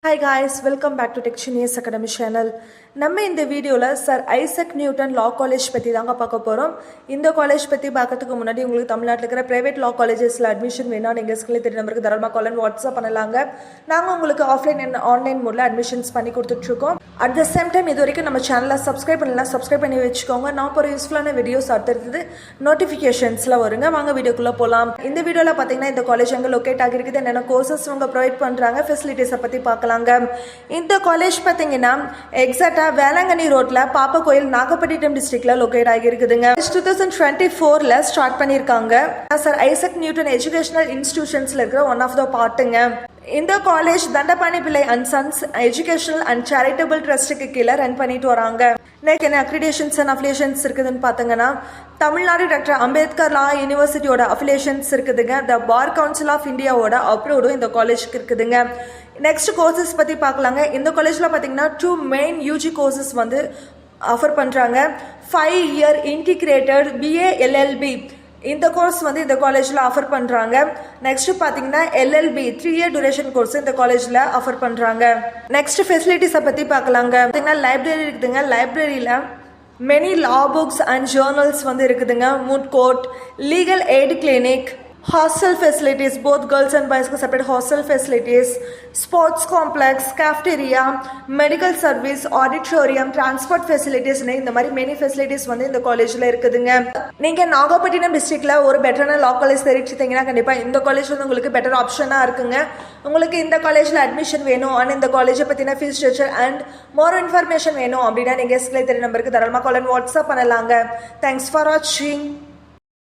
Hi guys, welcome back to Tech Genius Academy channel. நம்ம இந்த வீடியோவில் sir Isaac Newton law college பற்றி தாங்க பார்க்க போகிறோம். இந்த காலேஜ் பற்றி பார்க்கறதுக்கு முன்னாடி உங்களுக்கு தமிழ்நாட்டில் இருக்கிற ப்ரைவேட் லா காலேஜஸில் அட்மிஷன் வேணா நீங்கள் ஸ்கில் தெரிய நம்பருக்கு தாராளமாக கால் அண்ட் வாட்ஸ்அப் பண்ணலாங்க. நாங்கள் உங்களுக்கு ஆஃப்லைன் அண்ட் ஆன்லைன் மோடில் அட்மிஷன்ஸ் பண்ணி கொடுத்துட்ருக்கோம். அட் த சேம் டைம் இது வரைக்கும் நம்ம சேனலில் சப்ஸ்கிரைப் பண்ணி வச்சுக்கோங்க. நான் ஒரு யூஸ்ஃபுல்லான வீடியோஸ் அடுத்தது நோட்டிஃபிகேஷன்ஸில் வருங்க. வாங்க வீடியோக்குள்ளே போகலாம். இந்த வீடியோவில் பார்த்தீங்கன்னா இந்த காலேஜ் எங்கே லொக்கேட் ஆகிருக்குது, என்னென்ன கோர்சஸ் அவங்க ப்ரொவைட் பண்ணுறாங்க, ஃபெசிலிட்டிஸை பற்றி பார்க்கலாம். இந்த காலேஜ் பார்த்தீங்கன்னா எக்ஸாக்டா வேளாங்கண்ணி ரோட்ல பாப்பா கோயில் நாகப்பட்டினம் டிஸ்ட்ரிக்ட்ல லொகேட் ஆகிருக்குதுங்க. 2024ல ஸ்டார்ட் பண்ணிருக்காங்க. சார் ஐசக் நியூட்டன் எஜுகேஷனல் இன்ஸ்டிடியூஷன்ஸ்ல இருக்கிற ஒன் ஆஃப் த பார்ட்டுங்க. இந்த college Dhandapani Pillai and sons educational and charitable ட்ரஸ்ட்டுக்கு கீழே ரன் பண்ணிட்டு வராங்க. நெக்ஸ்ட் என்ன அக்ரிடேஷன்ஸ் அண்ட் அஃபிலியேஷன்ஸ் இருக்குதுன்னு பார்த்தீங்கன்னா தமிழ்நாடு டாக்டர் அம்பேத்கர் லா யூனிவர்சிட்டியோட அஃபிலியேஷன்ஸ் இருக்குதுங்க. த பார் கவுன்சில் ஆஃப் இந்தியாவோட அப்ரூவ்டும் இந்த காலேஜுக்கு இருக்குதுங்க. நெக்ஸ்ட் கோர்சஸ் பற்றி பார்க்கலாங்க. இந்த காலேஜில் பார்த்தீங்கன்னா 2 மெயின் யூஜி கோர்சஸ் வந்து ஆஃபர் பண்ணுறாங்க. 5 இயர் இன்டிகிரேட்டட் பிஏ எல்எல்பி இந்த கோர்ஸ் வந்து இந்த காலேஜில் ஆஃபர் பண்ணுறாங்க. நெக்ஸ்ட் பார்த்தீங்கன்னா எல்எல்பி 3 இயர் டியூரேஷன் கோர்ஸ் இந்த காலேஜில் ஆஃபர் பண்ணுறாங்க. நெக்ஸ்ட் ஃபெசிலிட்டிஸை பற்றி பார்க்கலாங்க. பார்த்தீங்கன்னா லைப்ரரி இருக்குதுங்க. லைப்ரரியில் many law books and journals வந்து இருக்குதுங்க. Mood court, legal eight clinic, hostel facilities, both girls and boys separate hostel facilities, sports complex, cafeteria, medical service, auditorium, transport facilities இந்த மாதிரி many facilities வந்து இந்த காலேஜில் இருக்குதுங்க. நீங்கள் நாகப்பட்டினம் டிஸ்ட்ரிக்டில் ஒரு பெட்டரான லா காலேஜ் தெரிவிச்சிட்டிங்கன்னா கண்டிப்பாக இந்த காலேஜ் வந்து உங்களுக்கு பெட்டர் ஆப்ஷனாக இருக்குங்க. உங்களுக்கு இந்த காலேஜில் அட்மிஷன் வேணும் அண்ட் இந்த காலேஜை பற்றின fees structure and more information வேணும் அப்படின்னா நீங்கள் ஸ்கில் தெரிய நம்பருக்கு தாராளமாக கால் அண்ட் வாட்ஸ்அப் பண்ணலாங்க. தேங்க்ஸ் ஃபார் வாட்சிங்.